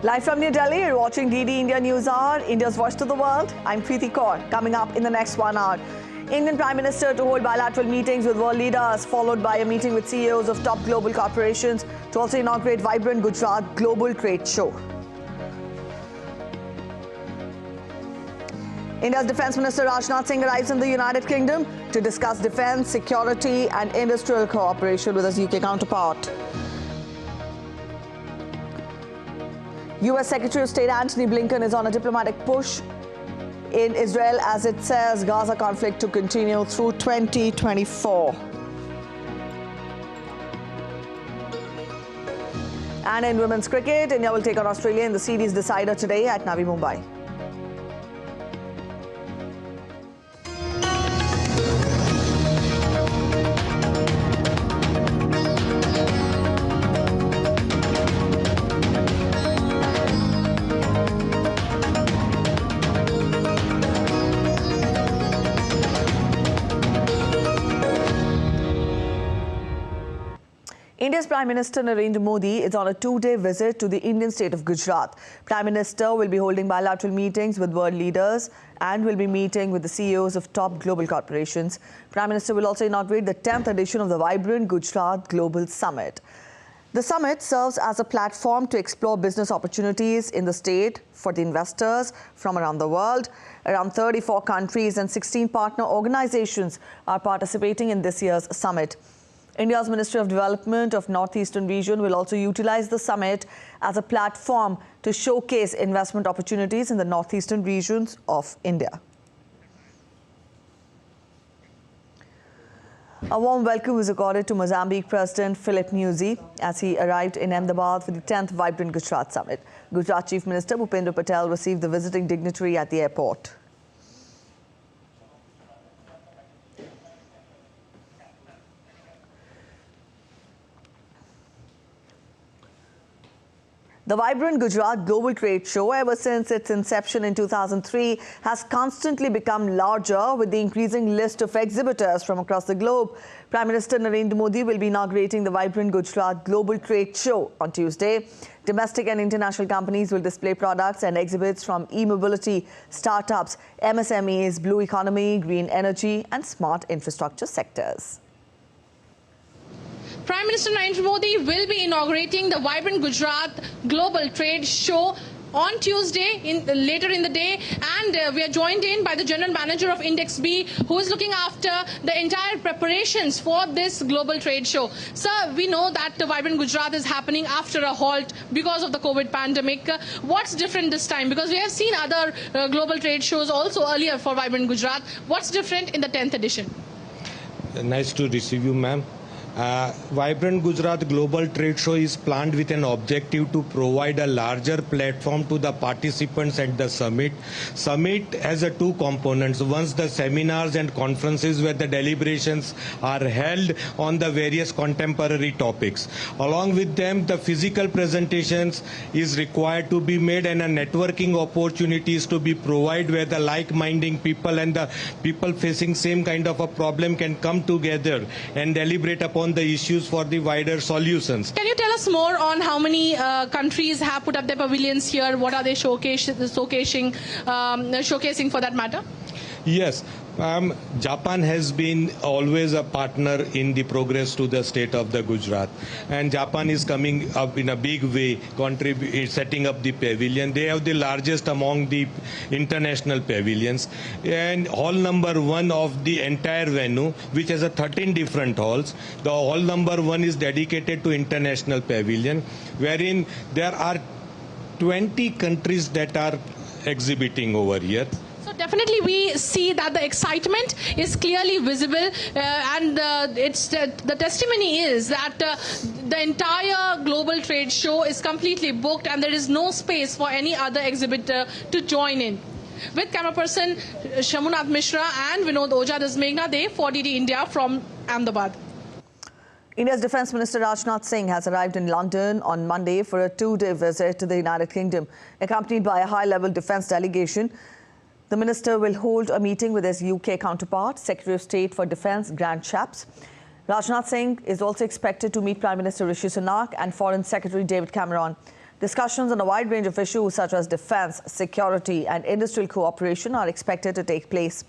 Live from New Delhi, you're watching DD India News Hour, India's voice to the world. I'm Preeti Kaur. Coming up in the next 1 hour, Indian Prime Minister to hold bilateral meetings with world leaders, followed by a meeting with CEOs of top global corporations to also inaugurate vibrant Gujarat Global Trade Show. India's Defence Minister Rajnath Singh arrives in the United Kingdom to discuss defence, security and industrial cooperation with his UK counterpart. US Secretary of State Antony Blinken is on a diplomatic push in Israel as it says Gaza conflict to continue through 2024. And in women's cricket, India will take on Australia in the series decider today at Navi Mumbai. India's Prime Minister Narendra Modi is on a 2-day visit to the Indian state of Gujarat. Prime Minister will be holding bilateral meetings with world leaders and will be meeting with the CEOs of top global corporations. Prime Minister will also inaugurate the 10th edition of the vibrant Gujarat Global Summit. The summit serves as a platform to explore business opportunities in the state for the investors from around the world. Around 34 countries and 16 partner organizations are participating in this year's summit. India's Ministry of Development of Northeastern region will also utilize the summit as a platform to showcase investment opportunities in the northeastern regions of India. A warm welcome was accorded to Mozambique President Filipe Nyusi as he arrived in Ahmedabad for the 10th Vibrant Gujarat Summit. Gujarat Chief Minister Bhupendra Patel received the visiting dignitary at the airport. The vibrant Gujarat Global Trade Show, ever since its inception in 2003, has constantly become larger with the increasing list of exhibitors from across the globe. Prime Minister Narendra Modi will be inaugurating the vibrant Gujarat Global Trade Show on Tuesday. Domestic and international companies will display products and exhibits from e-mobility, startups, MSMEs, blue economy, green energy and smart infrastructure sectors. Prime Minister Narendra Modi will be inaugurating the vibrant Gujarat Global Trade Show on Tuesday, later in the day, and we are joined in by the General Manager of Index B, who is looking after the entire preparations for this global trade show. Sir, we know that the vibrant Gujarat is happening after a halt because of the COVID pandemic. What's different this time? Because we have seen other global trade shows also earlier for vibrant Gujarat. What's different in the 10th edition? Nice to receive you, ma'am. Vibrant Gujarat Global Trade Show is planned with an objective to provide a larger platform to the participants at the summit. Summit has two components. One, the seminars and conferences where the deliberations are held on the various contemporary topics. Along with them, the physical presentations is required to be made and a networking opportunities to be provided where the like-minded people and the people facing same kind of a problem can come together and deliberate upon the issues for the wider solutions. Can you tell us more on how many countries have put up their pavilions here? What are they showcasing for that matter? Yes. Japan has been always a partner in the progress to the state of the Gujarat, and Japan is coming up in a big way, setting up the pavilion. They have the largest among the international pavilions, and hall number 1 of the entire venue, which has 13 different halls. The hall number 1 is dedicated to international pavilion, wherein there are 20 countries that are exhibiting over here. So definitely we see that the excitement is clearly visible and the testimony is that the entire global trade show is completely booked and there is no space for any other exhibitor to join in. With camera person Shamunat Mishra and Vinod Ojha, this is Meghna De for DD India from Ahmedabad. India's Defence Minister Rajnath Singh has arrived in London on Monday for a 2-day visit to the United Kingdom, accompanied by a high-level defence delegation. The minister will hold a meeting with his UK counterpart, Secretary of State for Defence Grant Shapps. Rajnath Singh is also expected to meet Prime Minister Rishi Sunak and Foreign Secretary David Cameron. Discussions on a wide range of issues such as defence, security and industrial cooperation are expected to take place.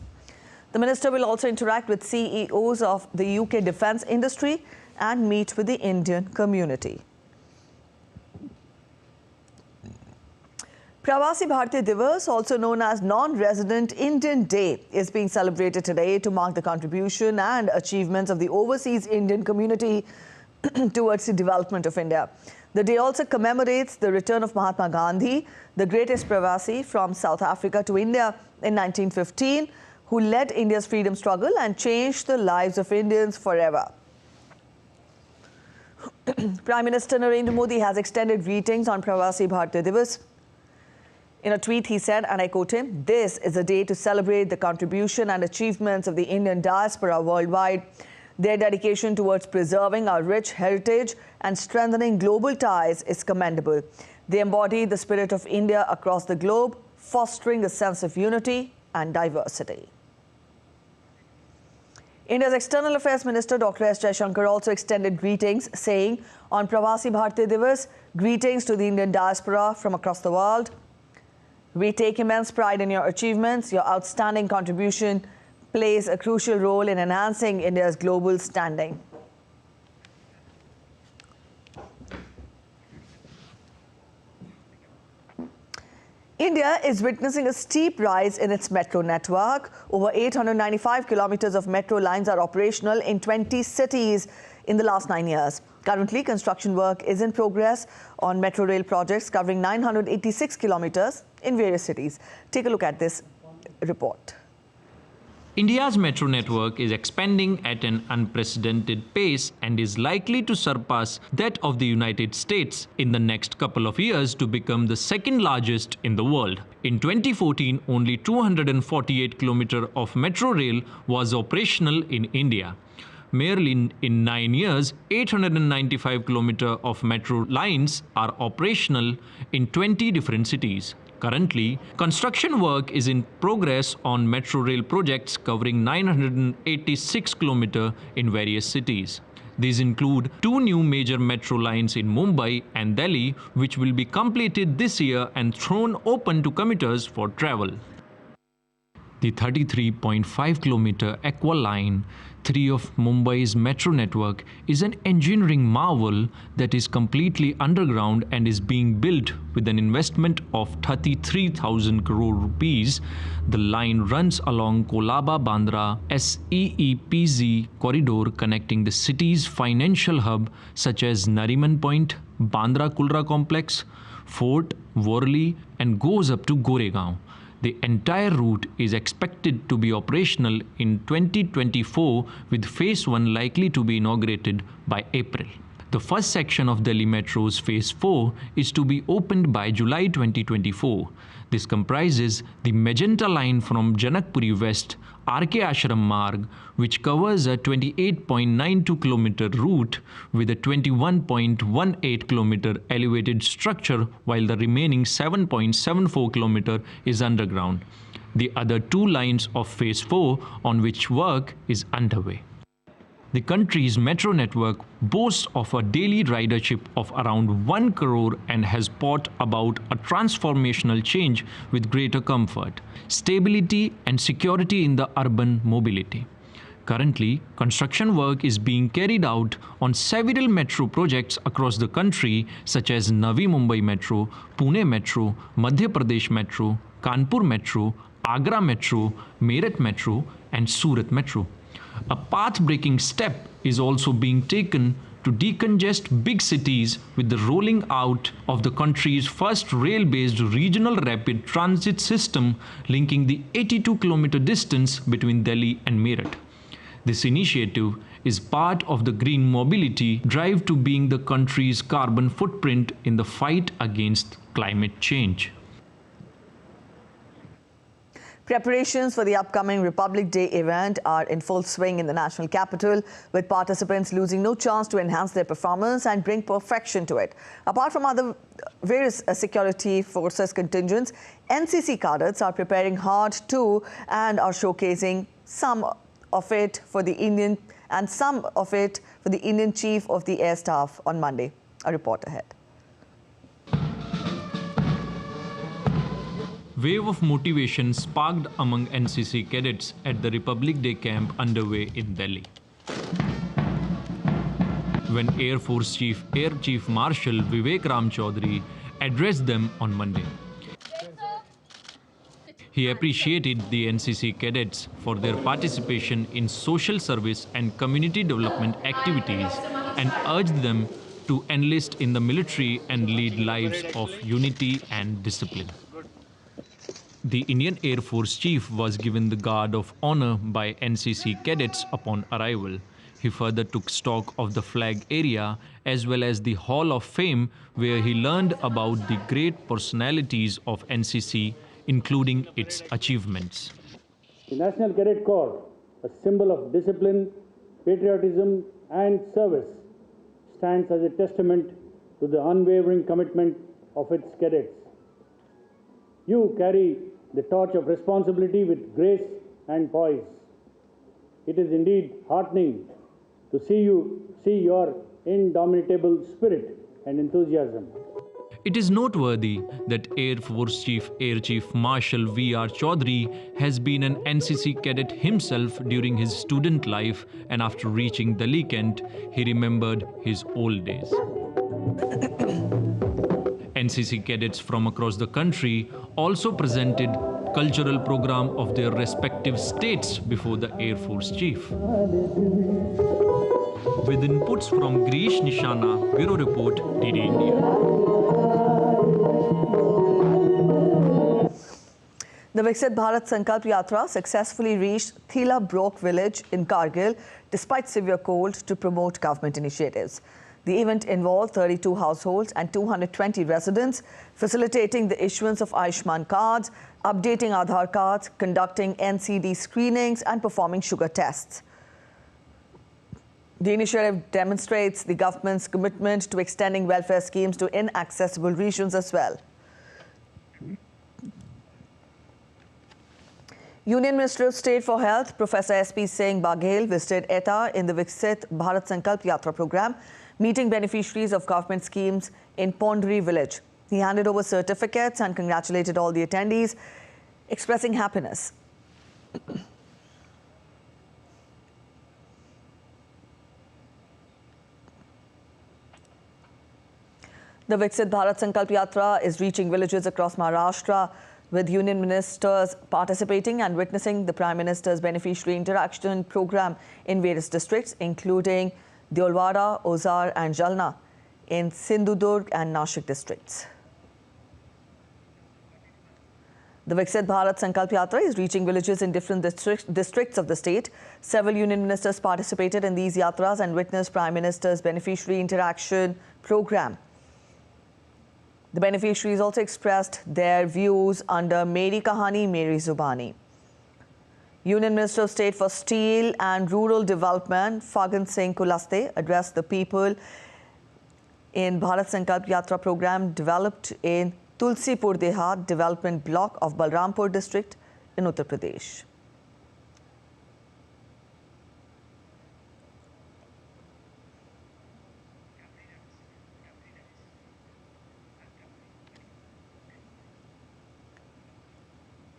The minister will also interact with CEOs of the UK defence industry and meet with the Indian community. Pravasi Bharati Divas, also known as Non-Resident Indian Day, is being celebrated today to mark the contribution and achievements of the overseas Indian community towards the development of India. The day also commemorates the return of Mahatma Gandhi, the greatest Pravasi from South Africa to India in 1915, who led India's freedom struggle and changed the lives of Indians forever. Prime Minister Narendra Modi has extended greetings on Pravasi Bharati Divas. In a tweet, he said, and I quote him, "This is a day to celebrate the contribution and achievements of the Indian diaspora worldwide. Their dedication towards preserving our rich heritage and strengthening global ties is commendable. They embody the spirit of India across the globe, fostering a sense of unity and diversity." India's External Affairs Minister Dr. S. Jaishankar also extended greetings, saying, on Pravasi Bharati Divas, greetings to the Indian diaspora from across the world. We take immense pride in your achievements. Your outstanding contribution plays a crucial role in enhancing India's global standing. India is witnessing a steep rise in its metro network. Over 895 kilometers of metro lines are operational in 20 cities in the last 9 years. Currently, construction work is in progress on metro rail projects covering 986 kilometers in various cities. Take a look at this report. India's metro network is expanding at an unprecedented pace and is likely to surpass that of the United States in the next couple of years to become the second largest in the world. In 2014, only 248 kilometers of metro rail was operational in India. Merely in 9 years, 895 kilometers of metro lines are operational in 20 different cities. Currently, construction work is in progress on metro rail projects covering 986 kilometers in various cities. These include 2 new major metro lines in Mumbai and Delhi, which will be completed this year and thrown open to commuters for travel. The 33.5-kilometer Aqua Line 3 of Mumbai's metro network is an engineering marvel that is completely underground and is being built with an investment of 33,000 crore rupees. The line runs along Kolaba-Bandra SEEPZ corridor connecting the city's financial hub such as Nariman Point, Bandra-Kulra Complex, Fort, Worli and goes up to Goregaon. The entire route is expected to be operational in 2024 with Phase 1 likely to be inaugurated by April. The first section of Delhi Metro's Phase 4 is to be opened by July 2024. This comprises the Magenta line from Janakpuri West, RK Ashram Marg, which covers a 28.92 kilometer route with a 21.18 kilometer elevated structure, while the remaining 7.74 kilometer is underground. The other 2 lines of Phase 4 on which work is underway. The country's metro network boasts of a daily ridership of around 1 crore and has brought about a transformational change with greater comfort, stability and security in the urban mobility. Currently, construction work is being carried out on several metro projects across the country such as Navi Mumbai Metro, Pune Metro, Madhya Pradesh Metro, Kanpur Metro, Agra Metro, Meerut Metro and Surat Metro. A path-breaking step is also being taken to decongest big cities with the rolling out of the country's first rail-based regional rapid transit system linking the 82-kilometer distance between Delhi and Meerut. This initiative is part of the green mobility drive to being the country's carbon footprint in the fight against climate change. Preparations for the upcoming Republic Day event are in full swing in the national capital, with participants losing no chance to enhance their performance and bring perfection to it. Apart from other various security forces contingents, NCC cadets are preparing hard too and are showcasing some of it for the Indian Chief of the Air Staff on Monday. A report ahead. Wave of motivation sparked among NCC cadets at the Republic Day camp underway in Delhi. When Air Force Air Chief Marshal Vivek Ram Chaudhary addressed them on Monday. He appreciated the NCC cadets for their participation in social service and community development activities and urged them to enlist in the military and lead lives of unity and discipline. The Indian Air Force Chief was given the Guard of Honor by NCC cadets upon arrival. He further took stock of the flag area as well as the Hall of Fame, where he learned about the great personalities of NCC, including its achievements. The National Cadet Corps, a symbol of discipline, patriotism and service, stands as a testament to the unwavering commitment of its cadets. You carry the torch of responsibility with grace and poise. It is indeed heartening to see your indomitable spirit and enthusiasm. It is noteworthy that Air Force Air Chief Marshal V.R. Chaudhary has been an NCC cadet himself during his student life, and after reaching Delhi Kent, he remembered his old days. NCC cadets from across the country also presented cultural program of their respective states before the Air Force Chief. With inputs from Grish Nishana, Bureau Report, DD India. The Viksit Bharat Sankalp Yatra successfully reached Thila Brok village in Kargil despite severe cold to promote government initiatives. The event involved 32 households and 220 residents, facilitating the issuance of Ayushman cards, updating Aadhaar cards, conducting NCD screenings and performing sugar tests. The initiative demonstrates the government's commitment to extending welfare schemes to inaccessible regions as well. Union Minister of State for Health, Professor S.P. Singh Baghel, visited ETA in the Viksit Bharat Sankalp Yatra program, meeting beneficiaries of government schemes in Pondri village. He handed over certificates and congratulated all the attendees, expressing happiness. The Viksit Bharat Sankalp Yatra is reaching villages across Maharashtra, with union ministers participating and witnessing the Prime Minister's beneficiary interaction program in various districts, including Deolwara, Ozar and Jalna in Sindhudurg and Nashik districts. The Viksit Bharat Sankalp Yatra is reaching villages in different districts of the state. Several union ministers participated in these yatras and witnessed Prime Minister's beneficiary interaction program. The beneficiaries also expressed their views under Meri Kahani, Meri Zubani. Union Minister of State for Steel and Rural Development, Fagan Singh Kulaste, addressed the people in Bharat Sankalp Yatra program developed in Tulsipur Dehat Development Block of Balrampur district in Uttar Pradesh.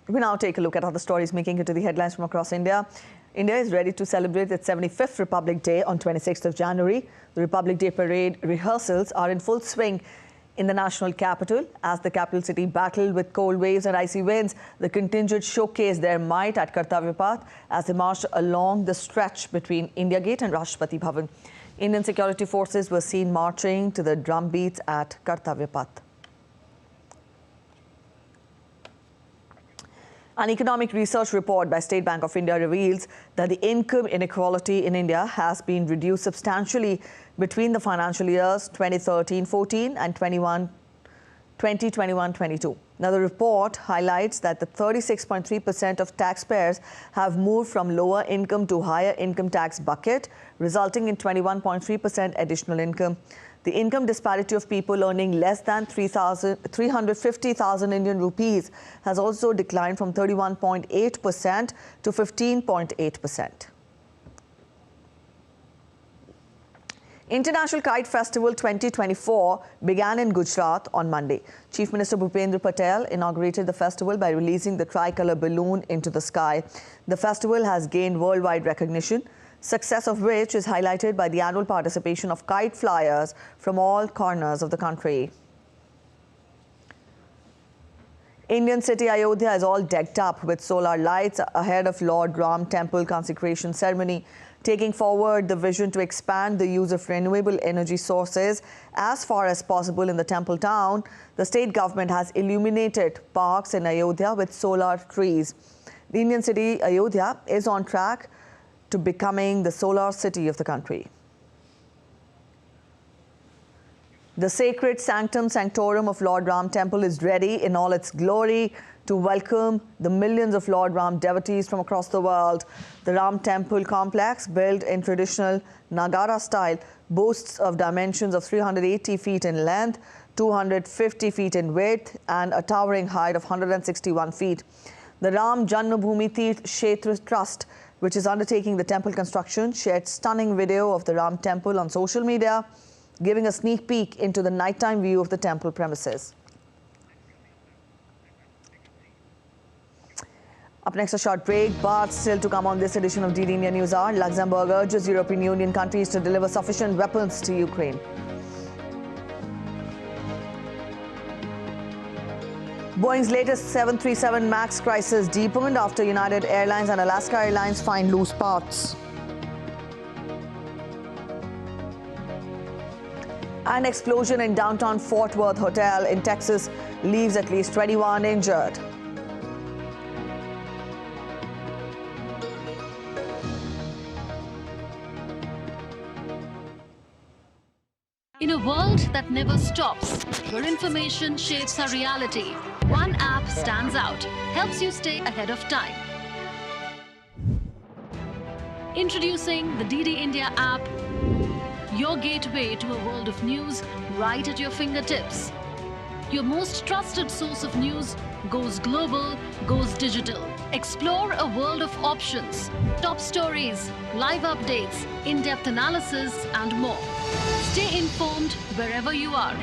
We now take a look at other stories making it to the headlines from across India. India is ready to celebrate its 75th Republic Day on 26th of January. The Republic Day parade rehearsals are in full swing in the national capital. As the capital city battled with cold waves and icy winds, the contingent showcased their might at Kartavya Path as they marched along the stretch between India Gate and Rashtrapati Bhavan. Indian security forces were seen marching to the drum beats at Kartavya Path. An economic research report by State Bank of India reveals that the income inequality in India has been reduced substantially between the financial years 2013-14 and 2021-22. Now, the report highlights that the 36.3% of taxpayers have moved from lower income to higher income tax bucket, resulting in 21.3% additional income. The income disparity of people earning less than 350,000 Indian rupees has also declined from 31.8% to 15.8%. International Kite Festival 2024 began in Gujarat on Monday. Chief Minister Bhupendra Patel inaugurated the festival by releasing the tricolour balloon into the sky. The festival has gained worldwide recognition, success of which is highlighted by the annual participation of kite flyers from all corners of the country. Indian city Ayodhya is all decked up with solar lights ahead of Lord Ram Temple consecration ceremony, taking forward the vision to expand the use of renewable energy sources as far as possible in the temple town. The state government has illuminated parks in Ayodhya with solar trees. The Indian city Ayodhya is on track to becoming the solar city of the country. The sacred sanctum sanctorum of Lord Ram Temple is ready in all its glory to welcome the millions of Lord Ram devotees from across the world. The Ram Temple complex, built in traditional Nagara style, boasts of dimensions of 380 feet in length, 250 feet in width, and a towering height of 161 feet. The Ram Janmabhoomi Tirth Kshetra Trust, which is undertaking the temple construction, shared stunning video of the Ram Temple on social media, giving a sneak peek into the nighttime view of the temple premises. Up next, a short break, but still to come on this edition of DD India News Hour. Luxembourg urges European Union countries to deliver sufficient weapons to Ukraine. Boeing's latest 737 MAX crisis deepened after United Airlines and Alaska Airlines find loose parts. An explosion in downtown Fort Worth Hotel in Texas leaves at least 21 injured. In a world that never stops, where information shapes our reality, one app stands out, helps you stay ahead of time. Introducing the DD India app, your gateway to a world of news right at your fingertips. Your most trusted source of news goes global, goes digital. Explore a world of options, top stories, live updates, in-depth analysis, and more. Stay informed wherever you are.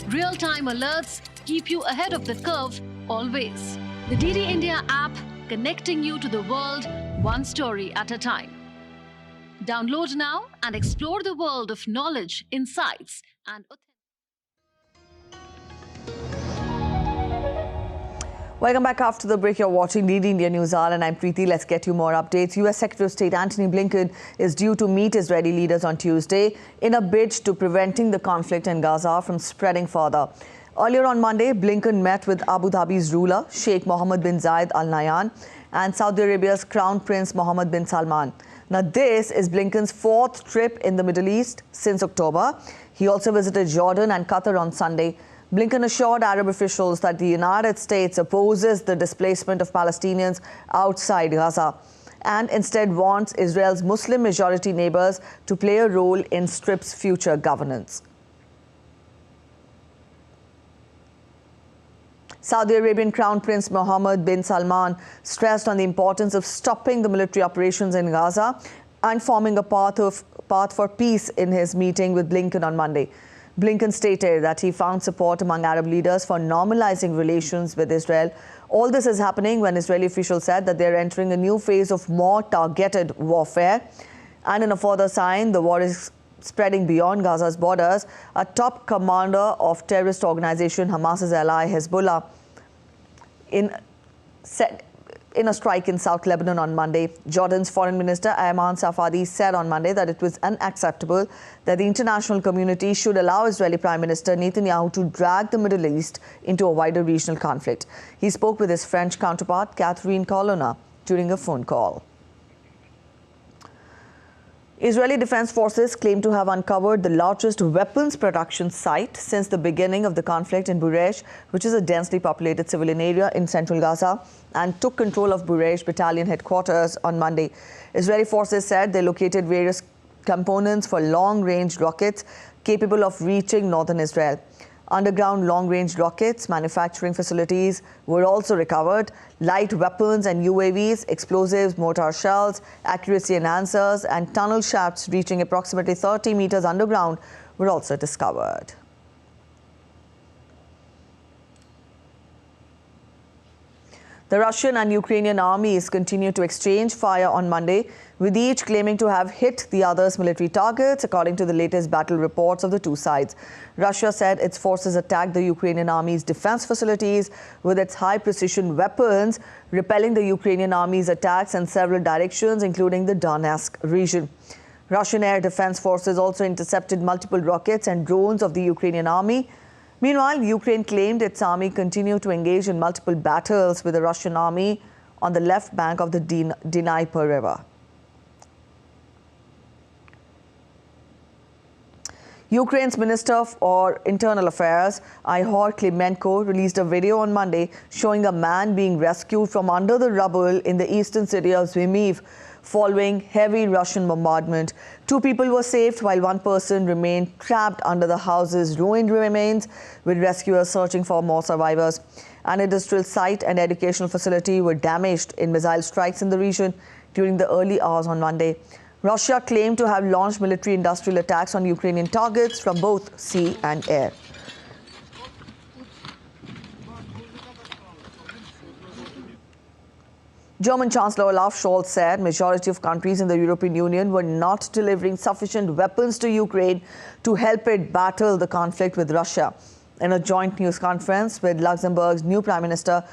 Real-time alerts keep you ahead of the curve always. The DD India app, connecting you to the world one story at a time. Download now and explore the world of knowledge, insights, and Welcome back after the break. You're watching DD India News Hour and I'm Preeti. Let's get you more updates. US Secretary of State Antony Blinken is due to meet Israeli leaders on Tuesday in a bid to preventing the conflict in Gaza from spreading further. Earlier on Monday, Blinken met with Abu Dhabi's ruler, Sheikh Mohammed bin Zayed Al Nahyan, and Saudi Arabia's Crown Prince Mohammed bin Salman. Now, this is Blinken's fourth trip in the Middle East since October. He also visited Jordan and Qatar on Sunday. Blinken assured Arab officials that the United States opposes the displacement of Palestinians outside Gaza and instead wants Israel's Muslim-majority neighbors to play a role in Strip's future governance. Saudi Arabian Crown Prince Mohammed bin Salman stressed on the importance of stopping the military operations in Gaza and forming a path for peace in his meeting with Blinken on Monday. Blinken stated that he found support among Arab leaders for normalizing relations with Israel. All this is happening when Israeli officials said that they are entering a new phase of more targeted warfare. And in a further sign, the war is spreading beyond Gaza's borders. A top commander of terrorist organization Hamas's ally Hezbollah in a strike in South Lebanon on Monday. Jordan's Foreign Minister Ayman Safadi said on Monday that it was unacceptable that the international community should allow Israeli Prime Minister Netanyahu to drag the Middle East into a wider regional conflict. He spoke with his French counterpart, Catherine Colonna, during a phone call. Israeli Defense Forces claim to have uncovered the largest weapons production site since the beginning of the conflict in Buresh, which is a densely populated civilian area in central Gaza, and took control of Buresh battalion headquarters on Monday. Israeli forces said they located various components for long-range rockets capable of reaching northern Israel. Underground long-range rockets, manufacturing facilities were also recovered. Light weapons and UAVs, explosives, mortar shells, accuracy enhancers and tunnel shafts reaching approximately 30 meters underground were also discovered. The Russian and Ukrainian armies continue to exchange fire on Monday, with each claiming to have hit the other's military targets, according to the latest battle reports of the two sides. Russia said its forces attacked the Ukrainian army's defense facilities with its high-precision weapons, repelling the Ukrainian army's attacks in several directions, including the Donetsk region. Russian air defense forces also intercepted multiple rockets and drones of the Ukrainian army. Meanwhile, Ukraine claimed its army continued to engage in multiple battles with the Russian army on the left bank of the Dnieper River. Ukraine's Minister for Internal Affairs, Ihor Klimenko, released a video on Monday showing a man being rescued from under the rubble in the eastern city of Lviv following heavy Russian bombardment. 2 people were saved while 1 person remained trapped under the house's ruined remains, with rescuers searching for more survivors. An industrial site and educational facility were damaged in missile strikes in the region during the early hours on Monday. Russia claimed to have launched military-industrial attacks on Ukrainian targets from both sea and air. German Chancellor Olaf Scholz said majority of countries in the European Union were not delivering sufficient weapons to Ukraine to help it battle the conflict with Russia. In a joint news conference with Luxembourg's new Prime Minister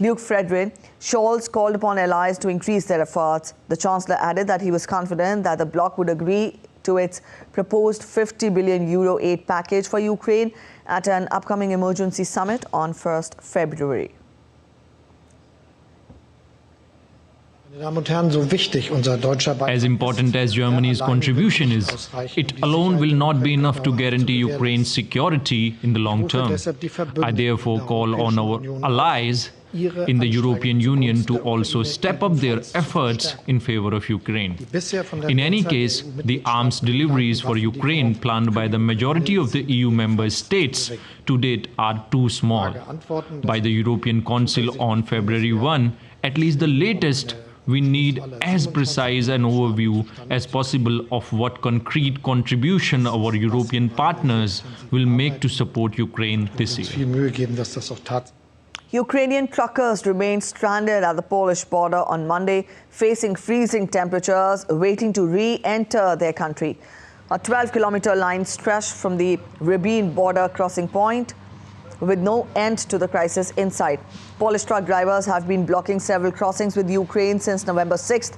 Luc Fredrin, Scholz called upon allies to increase their efforts. The Chancellor added that he was confident that the bloc would agree to its proposed €50 billion aid package for Ukraine at an upcoming emergency summit on 1st February. As important as Germany's contribution is, it alone will not be enough to guarantee Ukraine's security in the long term. I therefore call on our allies in the European Union to also step up their efforts in favor of Ukraine. In any case, the arms deliveries for Ukraine planned by the majority of the EU member states to date are too small. By the European Council on February 1, at least the latest, we need as precise an overview as possible of what concrete contribution our European partners will make to support Ukraine this year. Ukrainian truckers remained stranded at the Polish border on Monday, facing freezing temperatures, waiting to re-enter their country. A 12-kilometer line stretched from the Rybin border crossing point, with no end to the crisis in sight. Polish truck drivers have been blocking several crossings with Ukraine since November 6th.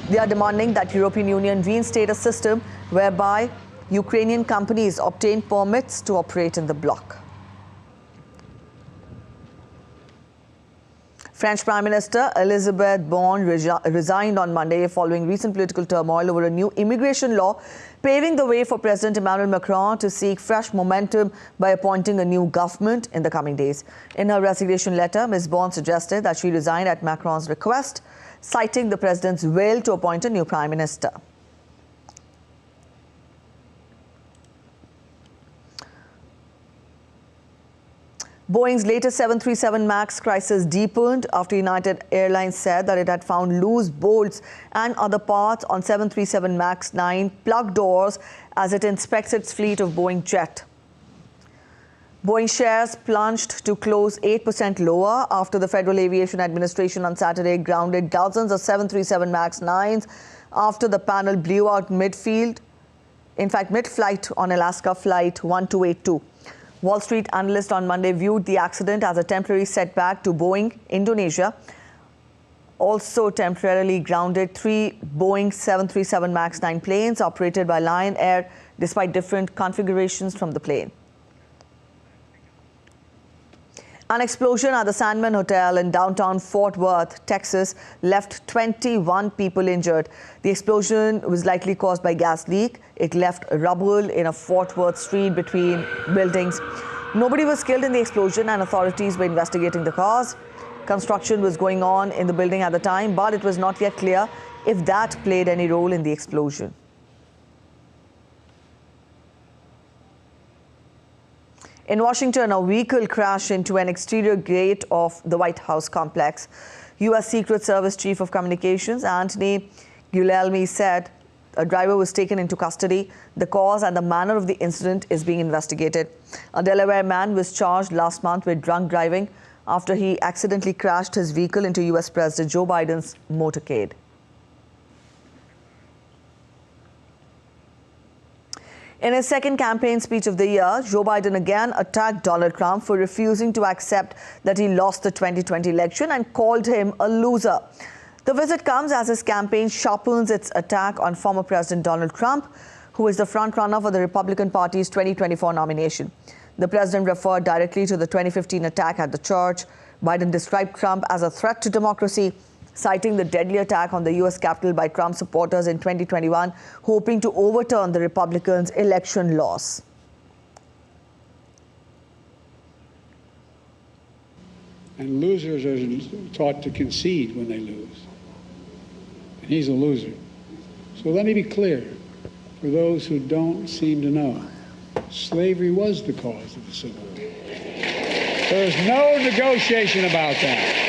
They are demanding that European Union reinstate a system whereby Ukrainian companies obtain permits to operate in the bloc. French Prime Minister Elisabeth Borne resigned on Monday following recent political turmoil over a new immigration law, paving the way for President Emmanuel Macron to seek fresh momentum by appointing a new government in the coming days. In her resignation letter, Ms. Borne suggested that she resign at Macron's request, citing the president's will to appoint a new prime minister. Boeing's latest 737 MAX crisis deepened after United Airlines said that it had found loose bolts and other parts on 737 MAX 9 plug doors as it inspects its fleet of Boeing jet. Boeing shares plunged to close 8% lower after the Federal Aviation Administration on Saturday grounded dozens of 737 MAX 9s after the panel blew out mid-flight on Alaska Flight 1282. Wall Street analysts on Monday viewed the accident as a temporary setback to Boeing. Indonesia also temporarily grounded 3 Boeing 737 MAX 9 planes operated by Lion Air despite different configurations from the plane. An explosion at the Sandman Hotel in downtown Fort Worth, Texas, left 21 people injured. The explosion was likely caused by gas leak. It left rubble in a Fort Worth street between buildings. Nobody was killed in the explosion and authorities were investigating the cause. Construction was going on in the building at the time, but it was not yet clear if that played any role in the explosion. In Washington, a vehicle crashed into an exterior gate of the White House complex. U.S. Secret Service Chief of Communications Anthony Guglielmi said a driver was taken into custody. The cause and the manner of the incident is being investigated. A Delaware man was charged last month with drunk driving after he accidentally crashed his vehicle into U.S. President Joe Biden's motorcade. In his second campaign speech of the year, Joe Biden again attacked Donald Trump for refusing to accept that he lost the 2020 election and called him a loser. The visit comes as his campaign sharpens its attack on former President Donald Trump, who is the frontrunner for the Republican Party's 2024 nomination. The president referred directly to the 2015 attack at the church. Biden described Trump as a threat to democracy, citing the deadly attack on the U.S. Capitol by Trump supporters in 2021, hoping to overturn the Republicans' election loss. And losers are taught to concede when they lose. And he's a loser. So let me be clear, for those who don't seem to know, slavery was the cause of the Civil War. There's no negotiation about that.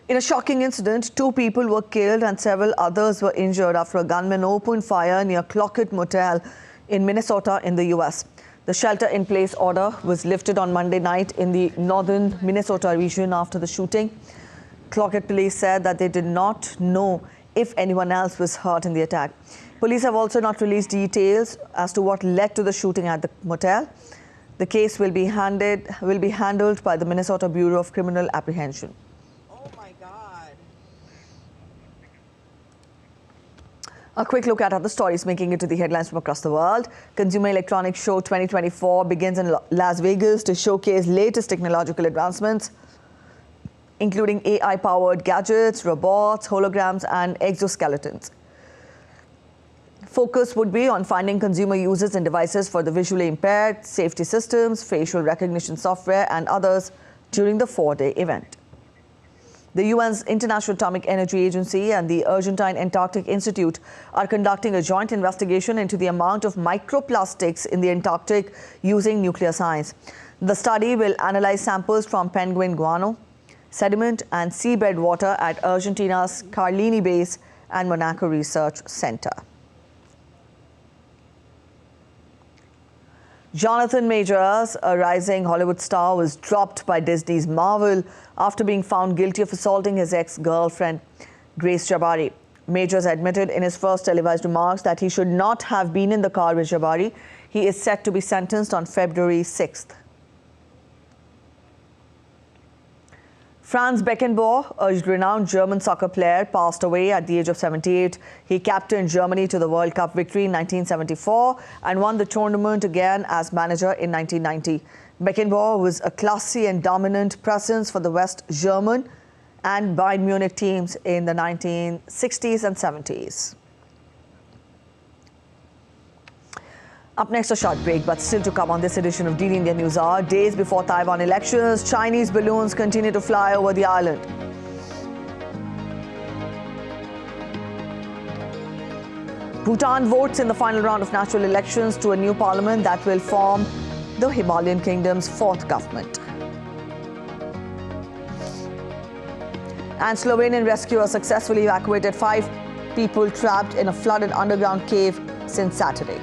In a shocking incident, 2 people were killed and several others were injured after a gunman opened fire near Cloquet Motel in Minnesota in the U.S. The shelter-in-place order was lifted on Monday night in the northern Minnesota region after the shooting. Cloquet police said that they did not know if anyone else was hurt in the attack. Police have also not released details as to what led to the shooting at the motel. The case will be handled by the Minnesota Bureau of Criminal Apprehension. A quick look at other stories making it to the headlines from across the world. Consumer Electronics Show 2024 begins in Las Vegas to showcase latest technological advancements, including AI-powered gadgets, robots, holograms, and exoskeletons. Focus would be on finding consumer users and devices for the visually impaired, safety systems, facial recognition software, and others during the 4-day event. The UN's International Atomic Energy Agency and the Argentine Antarctic Institute are conducting a joint investigation into the amount of microplastics in the Antarctic using nuclear science. The study will analyze samples from penguin guano, sediment, and seabed water at Argentina's Carlini Base and Monaco Research Center. Jonathan Majors, a rising Hollywood star, was dropped by Disney's Marvel after being found guilty of assaulting his ex-girlfriend, Grace Jabari. Majors admitted in his first televised remarks that he should not have been in the car with Jabari. He is set to be sentenced on February 6th. Franz Beckenbauer, a renowned German soccer player, passed away at the age of 78. He captained Germany to the World Cup victory in 1974 and won the tournament again as manager in 1990. Beckenbauer was a classy and dominant presence for the West German and Bayern Munich teams in the 1960s and 70s. Up next, a short break, but still to come on this edition of DD India News Hour. Days before Taiwan elections, Chinese balloons continue to fly over the island. Bhutan votes in the final round of natural elections to a new parliament that will form the Himalayan kingdom's 4th government. And Slovenian rescuers successfully evacuated 5 people trapped in a flooded underground cave since Saturday.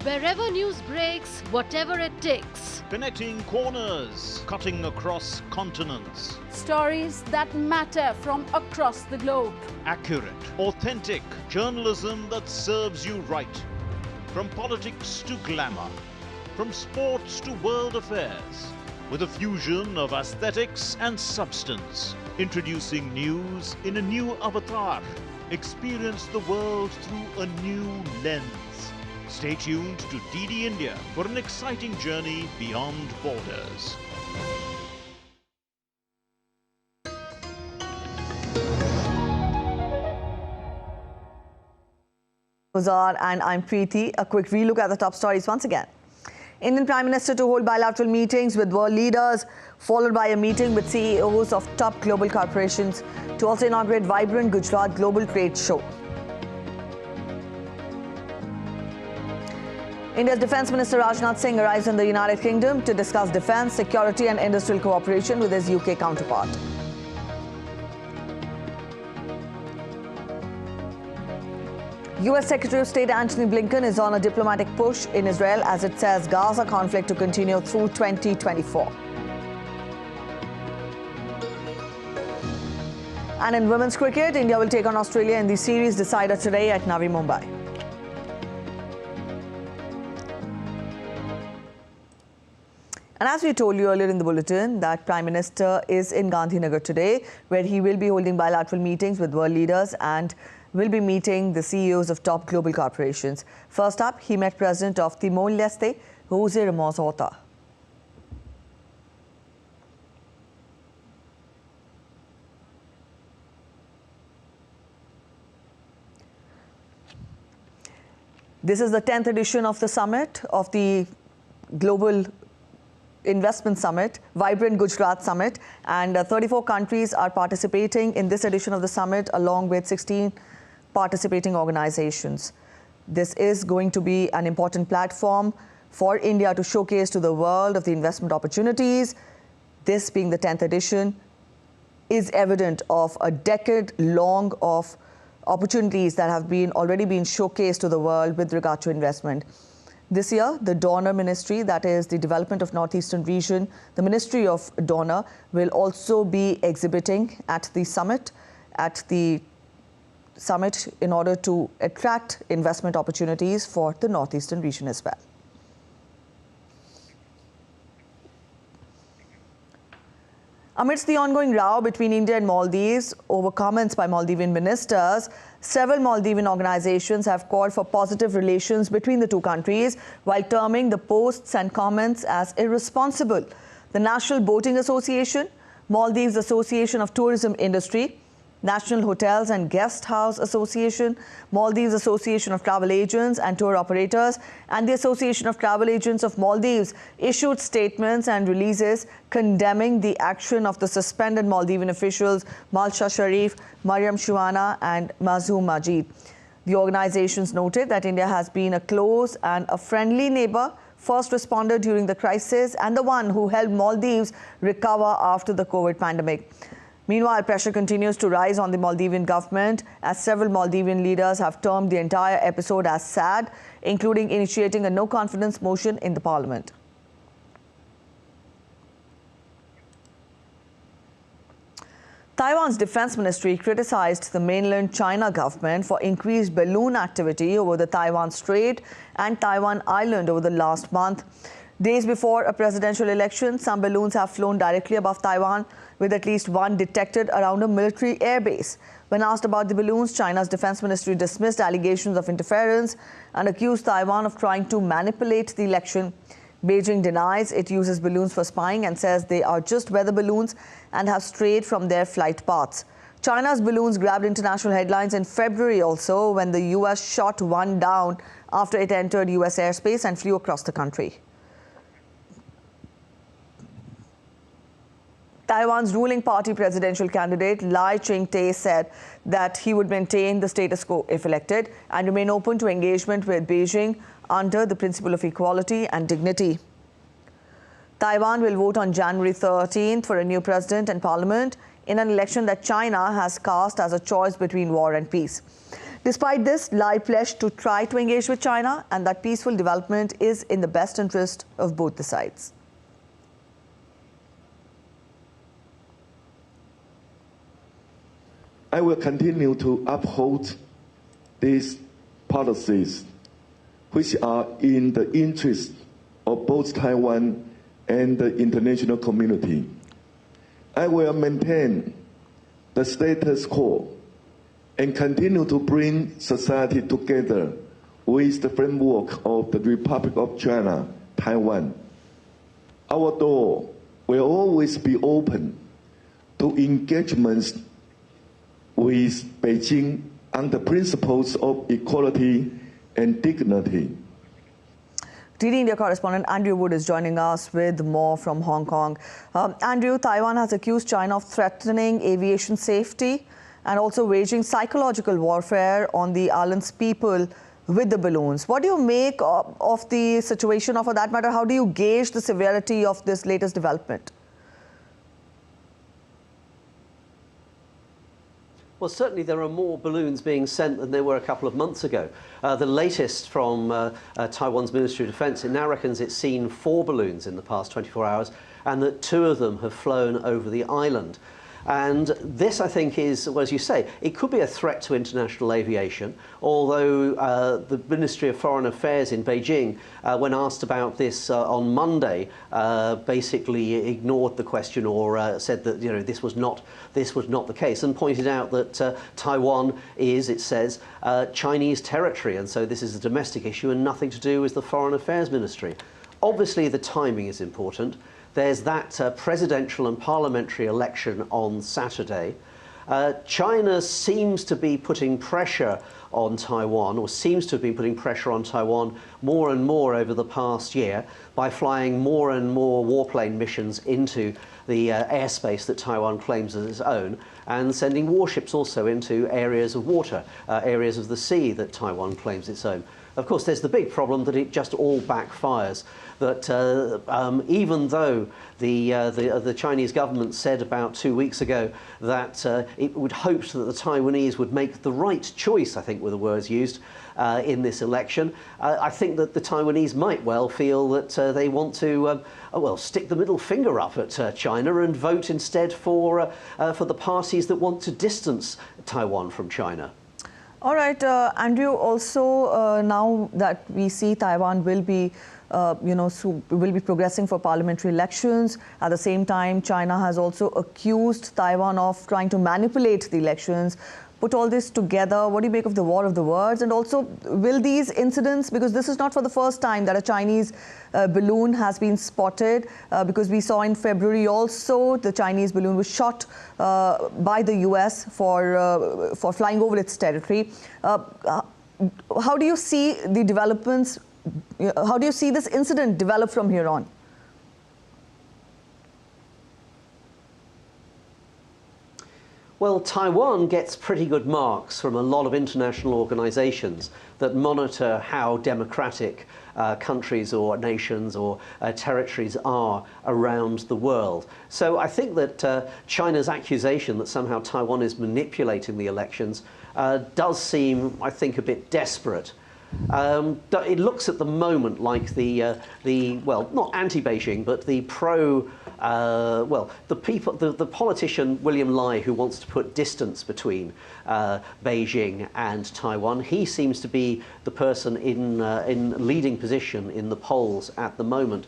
Wherever news breaks, whatever it takes. Connecting corners, cutting across continents. Stories that matter from across the globe. Accurate, authentic journalism that serves you right. From politics to glamour, from sports to world affairs, with a fusion of aesthetics and substance. Introducing news in a new avatar. Experience the world through a new lens. Stay tuned to DD India for an exciting journey beyond borders. And I'm Preeti. A quick relook at the top stories once again. Indian Prime Minister to hold bilateral meetings with world leaders, followed by a meeting with CEOs of top global corporations to also inaugurate vibrant Gujarat Global Trade Show. India's Defence Minister Rajnath Singh arrives in the United Kingdom to discuss defence, security and industrial cooperation with his UK counterpart. US Secretary of State Antony Blinken is on a diplomatic push in Israel as it says Gaza conflict to continue through 2024. And in women's cricket, India will take on Australia in the series decider today at Navi Mumbai. And as we told you earlier in the bulletin, that Prime Minister is in Gandhinagar today, where he will be holding bilateral meetings with world leaders and will be meeting the CEOs of top global corporations. First up, he met President of Timor-Leste, Jose Ramos Horta. This is the 10th edition of the summit, of the Global Investment Summit, Vibrant Gujarat Summit, and 34 countries are participating in this edition of the summit along with 16 participating organizations. This is going to be an important platform for India to showcase to the world of the investment opportunities. This being the 10th edition is evident of a decade long of opportunities that have already been showcased to the world with regard to investment. This year, the donor ministry, that is the development of Northeastern region, the Ministry of Donor, will also be exhibiting at the summit in order to attract investment opportunities for the Northeastern region as well. Amidst the ongoing row between India and Maldives over comments by Maldivian ministers, several Maldivian organizations have called for positive relations between the two countries while terming the posts and comments as irresponsible. The National Boating Association, Maldives Association of Tourism Industry, National Hotels and Guest House Association, Maldives Association of Travel Agents and Tour Operators, and the Association of Travel Agents of Maldives issued statements and releases condemning the action of the suspended Maldivian officials Malsha Sharif, Mariam Shuana and Mazhoom Majid. The organizations noted that India has been a close and a friendly neighbor, first responder during the crisis, and the one who helped Maldives recover after the COVID pandemic. Meanwhile, pressure continues to rise on the Maldivian government as several Maldivian leaders have termed the entire episode as sad, including initiating a no-confidence motion in the parliament. Taiwan's defense ministry criticized the mainland China government for increased balloon activity over the Taiwan Strait and Taiwan Island over the last month. Days before a presidential election, some balloons have flown directly above Taiwan, with at least one detected around a military airbase. When asked about the balloons, China's defense ministry dismissed allegations of interference and accused Taiwan of trying to manipulate the election. Beijing denies it uses balloons for spying and says they are just weather balloons and have strayed from their flight paths. China's balloons grabbed international headlines in February also, when the US shot one down after it entered US airspace and flew across the country. Taiwan's ruling party presidential candidate Lai Ching-te said that he would maintain the status quo if elected and remain open to engagement with Beijing under the principle of equality and dignity. Taiwan will vote on January 13th for a new president and parliament in an election that China has cast as a choice between war and peace. Despite this, Lai pledged to try to engage with China and that peaceful development is in the best interest of both the sides. I will continue to uphold these policies, which are in the interest of both Taiwan and the international community. I will maintain the status quo and continue to bring society together with the framework of the Republic of China, Taiwan. Our door will always be open to engagements with Beijing on the principles of equality and dignity. DD India correspondent Andrew Wood is joining us with more from Hong Kong. Andrew, Taiwan has accused China of threatening aviation safety and also waging psychological warfare on the island's people with the balloons. What do you make of the situation, or for that matter, how do you gauge the severity of this latest development? Well, certainly there are more balloons being sent than there were a couple of months ago. The latest from Taiwan's Ministry of Defence, it now reckons it's seen 4 balloons in the past 24 hours and that 2 of them have flown over the island. And this, I think, is, well, as you say, it could be a threat to international aviation, although the Ministry of Foreign Affairs in Beijing, when asked about this on Monday, basically ignored the question or said that, you know, this was not the case, and pointed out that Taiwan is, it says, Chinese territory, and so this is a domestic issue and nothing to do with the Foreign Affairs Ministry. Obviously, the timing is important. There's that presidential and parliamentary election on Saturday. China seems to be putting pressure on Taiwan, or seems to have been putting pressure on Taiwan more and more over the past year by flying more and more warplane missions into the airspace that Taiwan claims as its own, and sending warships also into areas of water, areas of the sea that Taiwan claims its own. Of course, there's the big problem that it just all backfires. That even though the Chinese government said about 2 weeks ago that it would hope that the Taiwanese would make the right choice, I think were the words used, in this election, I think that the Taiwanese might well feel that they want to, well, stick the middle finger up at China and vote instead for the parties that want to distance Taiwan from China. All right, Andrew, also now that we see Taiwan will be will be progressing for parliamentary elections. At the same time, China has also accused Taiwan of trying to manipulate the elections. Put all this together, what do you make of the war of the words? And also, will these incidents, because this is not for the first time that a Chinese balloon has been spotted, because we saw in February also the Chinese balloon was shot by the US for flying over its territory. How do you see the developments? How do you see this incident develop from here on? Well, Taiwan gets pretty good marks from a lot of international organizations that monitor how democratic countries or nations or territories are around the world. So I think that China's accusation that somehow Taiwan is manipulating the elections does seem, I think, a bit desperate. It looks at the moment like the well, not anti-Beijing, but the the politician William Lai, who wants to put distance between Beijing and Taiwan, he seems to be the person in leading position in the polls at the moment.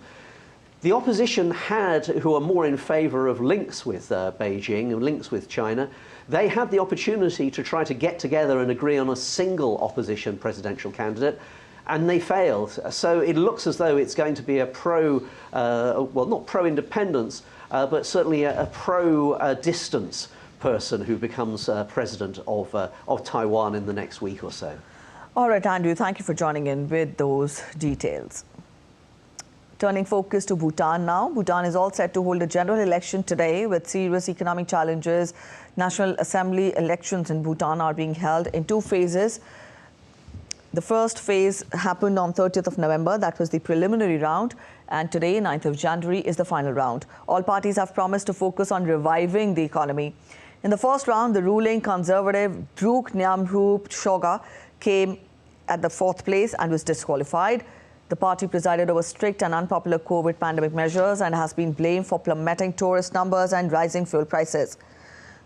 The opposition who are more in favour of links with Beijing and links with China, they had the opportunity to try to get together and agree on a single opposition presidential candidate, and they failed. So it looks as though it's going to be a well, not pro-independence, but certainly a pro-distance person who becomes president of Taiwan in the next week or so. All right, Andrew, thank you for joining in with those details. Turning focus to Bhutan now. Bhutan is all set to hold a general election today with serious economic challenges. National Assembly elections in Bhutan are being held in 2 phases. The first phase happened on 30th of November. That was the preliminary round. And today, 9th of January, is the final round. All parties have promised to focus on reviving the economy. In the first round, the ruling conservative Druk Nyamrup Choga came at the 4th place and was disqualified. The party presided over strict and unpopular COVID pandemic measures and has been blamed for plummeting tourist numbers and rising fuel prices.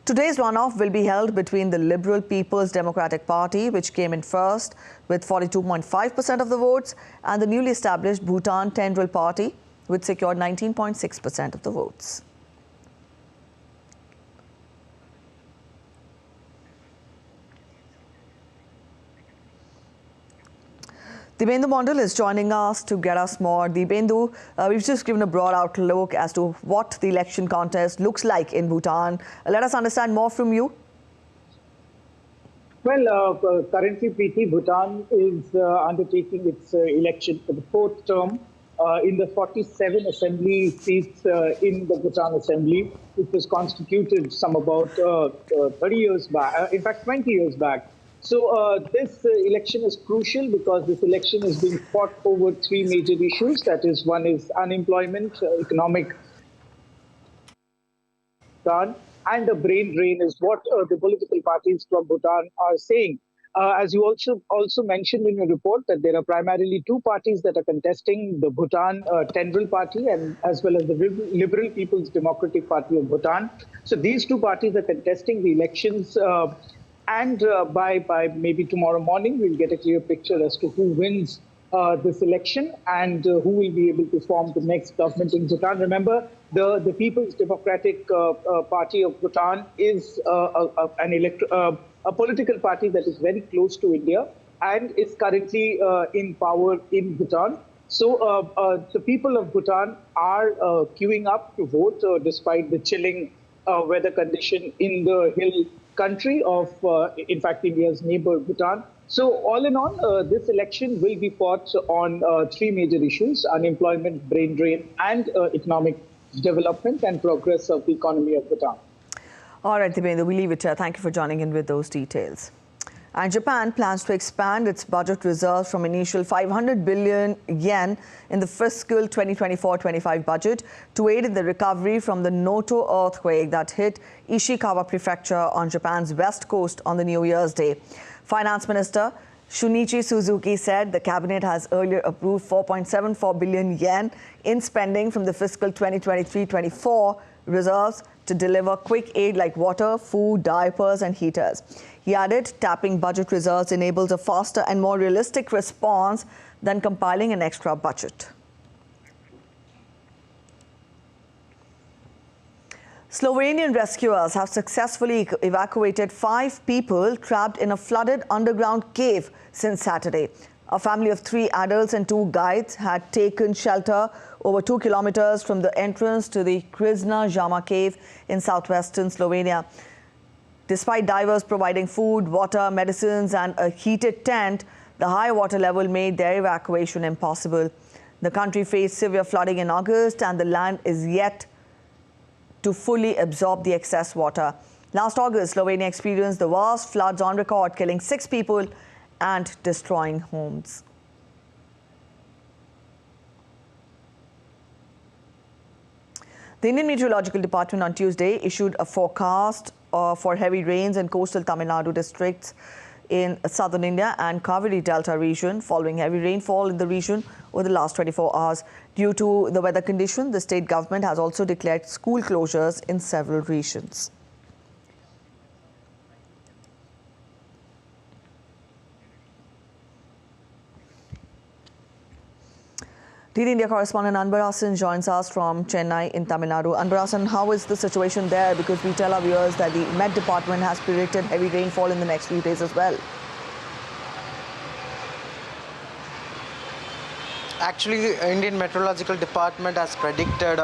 Today's runoff will be held between the Liberal People's Democratic Party, which came in first with 42.5% of the votes, and the newly established Bhutan Tendril Party, which secured 19.6% of the votes. Dibendu Mondal is joining us to get us more. Dibendu, we've just given a broad outlook as to what the election contest looks like in Bhutan. Let us understand more from you. Well, currently, Preeti, Bhutan is undertaking its election for the fourth term in the 47 assembly seats in the Bhutan Assembly, which was constituted some about 30 years back, in fact, 20 years back. So this election is crucial because this election is being fought over three major issues. That is, one is unemployment, economic Bhutan, and the brain drain is what the political parties from Bhutan are saying. As you also mentioned in your report, that there are primarily two parties that are contesting: the Bhutan Tendril Party and as well as the Liberal People's Democratic Party of Bhutan. So these two parties are contesting the elections, and by maybe tomorrow morning we'll get a clear picture as to who wins this election and who will be able to form the next government in Bhutan. Remember, the People's Democratic Party of Bhutan is a political party that is very close to India and is currently in power in Bhutan. So the people of Bhutan are queuing up to vote despite the chilling weather condition in the hill country of, in fact, India's neighbor Bhutan. So all in all, this election will be fought on three major issues: unemployment, brain drain, and economic development and progress of the economy of Bhutan. All right, Dibendra, we leave it here. Thank you for joining in with those details. And Japan plans to expand its budget reserves from initial 500 billion yen in the fiscal 2024-25 budget to aid in the recovery from the Noto earthquake that hit Ishikawa Prefecture on Japan's west coast on the New Year's Day. Finance Minister Shunichi Suzuki said the cabinet has earlier approved 4.74 billion yen in spending from the fiscal 2023-24 reserves to deliver quick aid like water, food, diapers and heaters. He added, tapping budget reserves enables a faster and more realistic response than compiling an extra budget. Slovenian rescuers have successfully evacuated 5 people trapped in a flooded underground cave since Saturday. A family of 3 adults and 2 guides had taken shelter over 2 kilometers from the entrance to the Krizna Jama cave in southwestern Slovenia. Despite divers providing food, water, medicines and a heated tent, the high water level made their evacuation impossible. The country faced severe flooding in August and the land is yet to fully absorb the excess water. Last August, Slovenia experienced the worst floods on record, killing 6 people and destroying homes. The Indian Meteorological Department on Tuesday issued a forecast for heavy rains in coastal Tamil Nadu districts in southern India and Kaveri Delta region following heavy rainfall in the region over the last 24 hours. Due to the weather condition, the state government has also declared school closures in several regions. DD India correspondent Anbarasan joins us from Chennai in Tamil Nadu. Anbarasan, how is the situation there? Because we tell our viewers that the Met Department has predicted heavy rainfall in the next few days as well. Actually, Indian Meteorological Department has predicted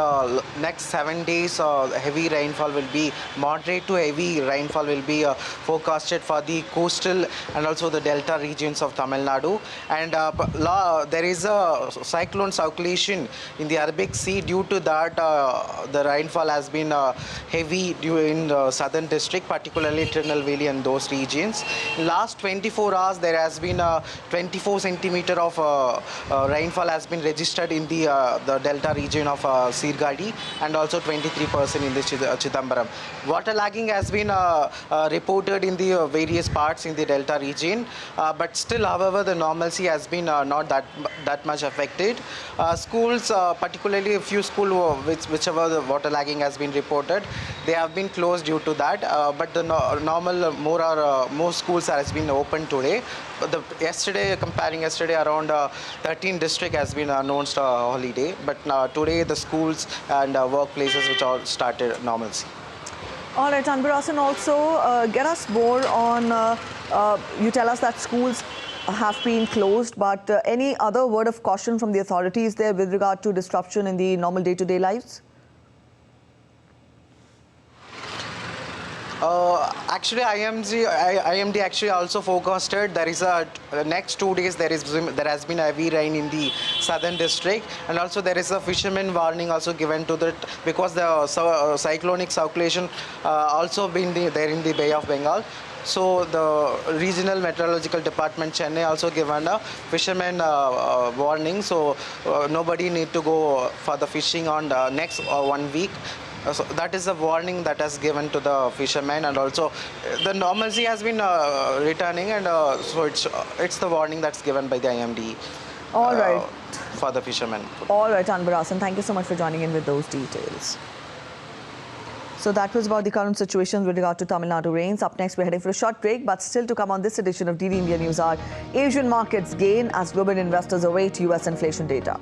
next 7 days heavy rainfall will be moderate to heavy rainfall will be forecasted for the coastal and also the delta regions of Tamil Nadu. And there is a cyclone circulation in the Arabic Sea. Due to that, the rainfall has been heavy in the southern district, particularly Tirunelveli and those regions. In last 24 hours, there has been 24 centimeter of rainfall has been registered in the delta region of Sirgadi and also 23% in the Chidambaram. Water lagging has been reported in the various parts in the delta region, but still, however, the normalcy has been not that much affected. Schools, particularly a few schools whichever the water lagging has been reported, they have been closed due to that. But the normal more schools has been open today. But comparing yesterday, around 13 districts has been announced a holiday. But today, the schools and workplaces which all started normalcy. All right, Anbarasan, also get us more on, you tell us that schools have been closed, but any other word of caution from the authorities there with regard to disruption in the normal day-to-day lives? Actually, IMD actually also forecasted there is the next 2 days there has been heavy rain in the southern district, and also there is a fisherman warning also given to that because the cyclonic circulation also been there in the Bay of Bengal. So the regional meteorological department Chennai also given a fisherman warning. So nobody need to go for the fishing on the next 1 week. So that is a warning that has given to the fishermen, and also the normalcy has been returning, and so it's the warning that's given by the IMD. All right. For the fishermen. All right, Anbarasan, thank you so much for joining in with those details. So that was about the current situation with regard to Tamil Nadu rains. Up next, we're heading for a short break, but still to come on this edition of DD India News Hour. Asian markets gain as global investors await US inflation data.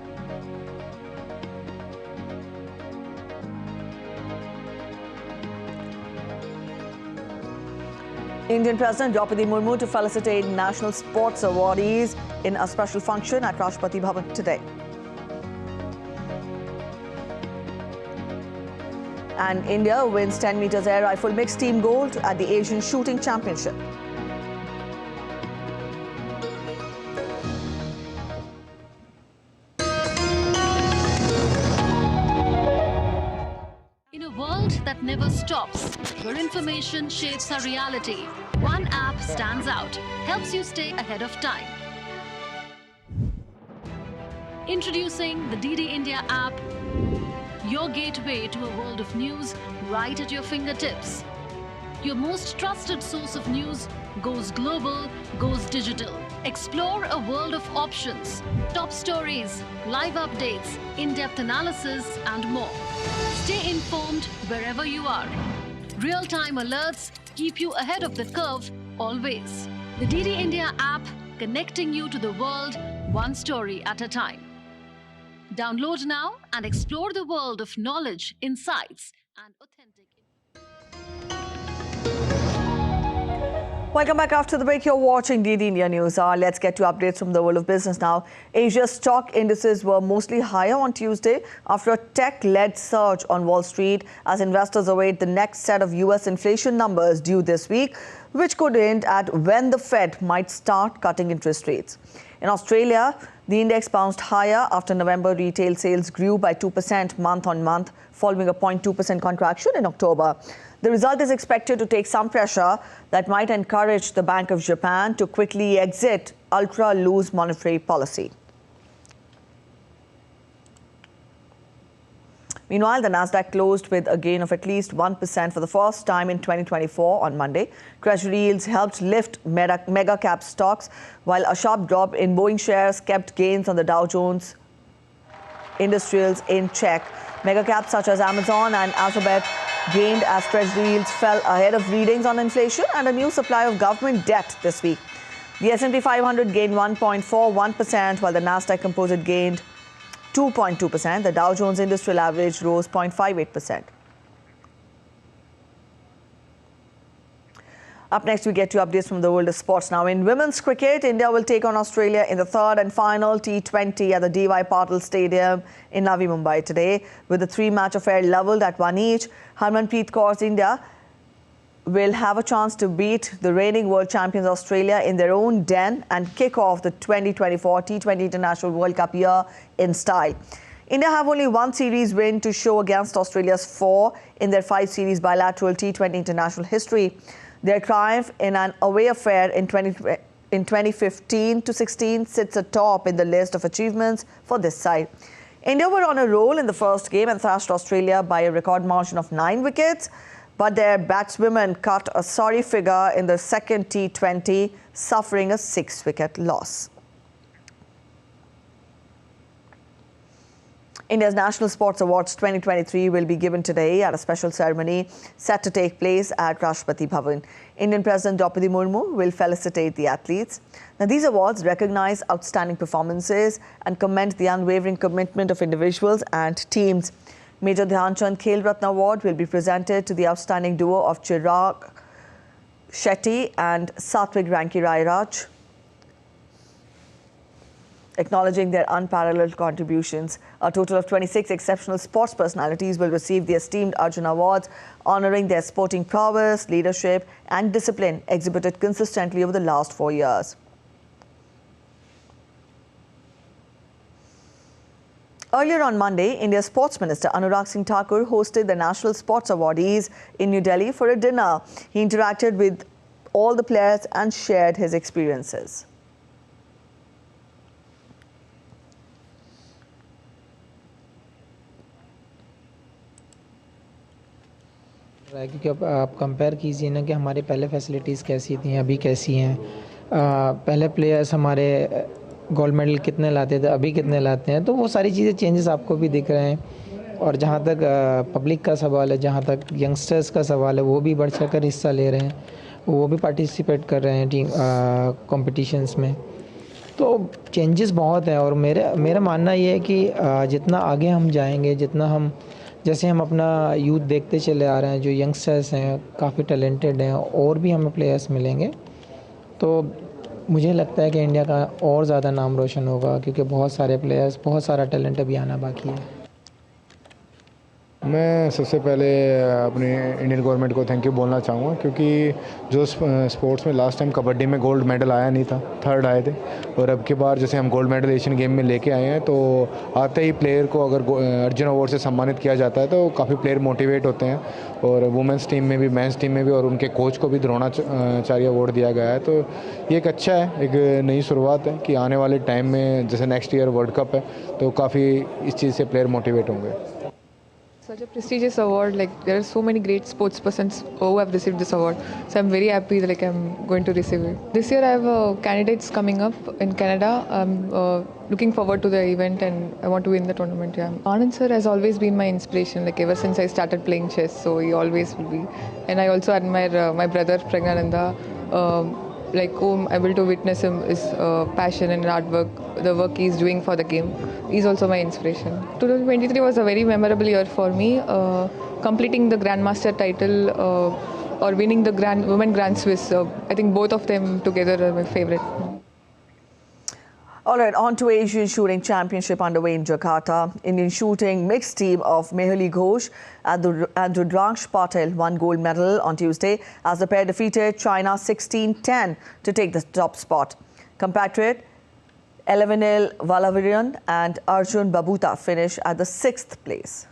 Indian President Draupadi Murmu to felicitate national sports awardees in a special function at Rashtrapati Bhavan today. And India wins 10 meters air rifle mixed team gold at the Asian Shooting Championship. In a world that never stops, where information shapes our reality, one app stands out, helps you stay ahead of time. Introducing the DD India app, your gateway to a world of news right at your fingertips. Your most trusted source of news goes global, goes digital. Explore a world of options, top stories, live updates, in-depth analysis, and more. Stay informed wherever you are. Real-time alerts keep you ahead of the curve always. The DD India app, connecting you to the world one story at a time. Download now and explore the world of knowledge, insights, and authentic. Welcome back after the break. You're watching DD India News Hour. Let's get to updates from the world of business now. Asia's stock indices were mostly higher on Tuesday after a tech-led surge on Wall Street as investors await the next set of US inflation numbers due this week, which could hint at when the Fed might start cutting interest rates. In Australia, the index bounced higher after November retail sales grew by 2% month-on-month, following a 0.2% contraction in October. The result is expected to take some pressure that might encourage the Bank of Japan to quickly exit ultra-loose monetary policy. Meanwhile, the Nasdaq closed with a gain of at least 1% for the first time in 2024 on Monday. Treasury yields helped lift mega-cap stocks, while a sharp drop in Boeing shares kept gains on the Dow Jones Industrials in check. Mega-caps such as Amazon and Alphabet gained as Treasury yields fell ahead of readings on inflation and a new supply of government debt this week. The S&P 500 gained 1.41%, while the Nasdaq Composite gained 2.2%. The Dow Jones Industrial Average rose 0.58%. Up next, we get to updates from the world of sports now. In women's cricket, India will take on Australia in the third and final T20 at the D.Y. Patil Stadium in Navi Mumbai today. With the three-match affair levelled at 1 each, Harmanpreet Kaur's India will have a chance to beat the reigning world champions Australia in their own den and kick off the 2024 T20 International World Cup year in style. India have only one series win to show against Australia's 4 in their 5-series bilateral T20 international history. Their triumph in an away affair in 2015-16 sits atop in the list of achievements for this side. India were on a roll in the first game and thrashed Australia by a record margin of 9 wickets, but their batswomen cut a sorry figure in the second T20, suffering a 6-wicket loss. India's National Sports Awards 2023 will be given today at a special ceremony set to take place at Rashtrapati Bhavan. Indian President Draupadi Murmu will felicitate the athletes. Now, these awards recognize outstanding performances and commend the unwavering commitment of individuals and teams. Major Dhyan Chand Khel Ratna Award will be presented to the outstanding duo of Chirag Shetty and Satwik Ranki Rairaj. Acknowledging their unparalleled contributions, a total of 26 exceptional sports personalities will receive the esteemed Arjun Awards, honouring their sporting prowess, leadership and discipline exhibited consistently over the last 4 years. Earlier on Monday, India's Sports Minister Anurag Singh Thakur hosted the National Sports Awardees in New Delhi for a dinner. He interacted with all the players and shared his experiences. क्योंकि आप compare कीजिए ना कि हमारे पहले facilities कैसी थी, अभी कैसी हैं। पहले प्लेयर्स हमारे गोल्ड मेडल कितने लाते थे, अभी कितने लाते हैं, तो वो सारी चीज़ें चेंजेस आपको भी दिख रहे हैं। और जहाँ तक पब्लिक का सवाल है, जहाँ तक यंगस्टर्स का सवाल है, वो भी बढ़ चढ़ कर हिस्सा ले रहे हैं, वो भी पार्टिसिपेट कर रहे हैं टीम कॉम्पिटिशन्स में। तो चेंजेस बहुत हैं और मेरा मानना ये है कि जितना आगे हम जाएंगे, जितना हम जैसे हम अपना यूथ देखते चले आ रहे हैं, जो यंगस्टर्स हैं काफ़ी टैलेंटेड हैं, और भी हमें प्लेयर्स मिलेंगे, तो मुझे लगता है कि इंडिया का और ज़्यादा नाम रोशन होगा, क्योंकि बहुत सारे प्लेयर्स, बहुत सारा टैलेंट अभी आना बाकी है। मैं सबसे पहले अपनी इंडियन गवर्नमेंट को थैंक यू बोलना चाहूँगा, क्योंकि जो स्पोर्ट्स में लास्ट टाइम कबड्डी में गोल्ड मेडल आया नहीं था, थर्ड आए थे, और अब की बार जैसे हम गोल्ड मेडल एशियन गेम में लेके आए हैं, तो आते ही प्लेयर को अगर अर्जुन अवार्ड से सम्मानित किया जाता है तो काफ़ी प्लेयर मोटिवेट होते हैं, और वुमेंस टीम में भी, मेंस टीम में भी, और उनके कोच को भी द्रोणाचार्य अवार्ड दिया गया है। तो ये एक अच्छा है, एक नई शुरुआत है कि आने वाले टाइम में जैसे नेक्स्ट ईयर वर्ल्ड कप है तो काफ़ी इस चीज़ से प्लेयर मोटिवेट होंगे। Such a prestigious award, like there are so many great sports persons who have received this award, so I'm very happy that I'm going to receive it. This year I have candidates coming up in Canada. I'm looking forward to the event and I want to win the tournament. Yeah. Anand sir has always been my inspiration, like ever since I started playing chess, so he always will be. And I also admire my brother Pragnananda, like whom able to witness his passion and hard work, the work he's doing for the game. He's also my inspiration. 2023 was a very memorable year for me, completing the Grandmaster title or winning the Women Grand Swiss. I think both of them together are my favorite. All right, on to Asian Shooting Championship underway in Jakarta. Indian shooting mixed team of Mehuli Ghosh and Rudraksh Patel won gold medal on Tuesday as the pair defeated China 16-10 to take the top spot. Compatriot Elevenil Valavirian and Arjun Babuta finished at the 6th place.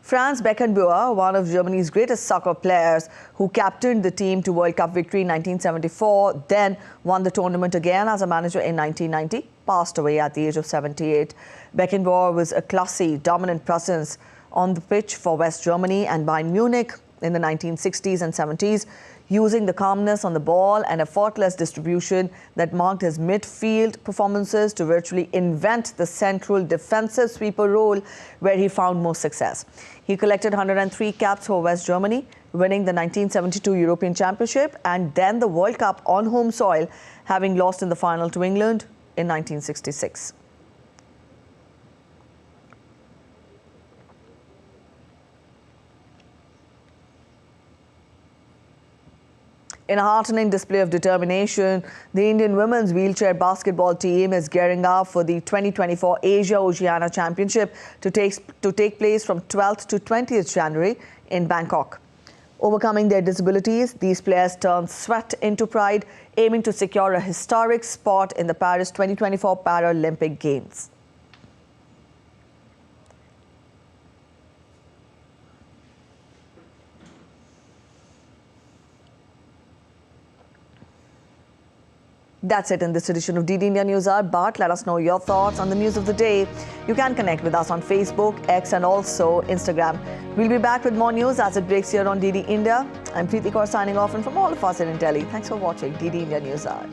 Franz Beckenbauer, one of Germany's greatest soccer players who captained the team to World Cup victory in 1974, then won the tournament again as a manager in 1990, passed away at the age of 78. Beckenbauer was a classy, dominant presence on the pitch for West Germany and Bayern Munich in the 1960s and 70s, using the calmness on the ball and effortless distribution that marked his midfield performances to virtually invent the central defensive sweeper role where he found most success. He collected 103 caps for West Germany, winning the 1972 European Championship and then the World Cup on home soil, having lost in the final to England in 1966. In a heartening display of determination, the Indian women's wheelchair basketball team is gearing up for the 2024 Asia Oceania Championship to take place from 12th to 20th January in Bangkok. Overcoming their disabilities, these players turn sweat into pride, aiming to secure a historic spot in the Paris 2024 Paralympic Games. That's it in this edition of DD India News Hour, but let us know your thoughts on the news of the day. You can connect with us on Facebook, X and also Instagram. We'll be back with more news as it breaks here on DD India. I'm Preeti Kaur signing off, and from all of us in Delhi, thanks for watching DD India News Hour.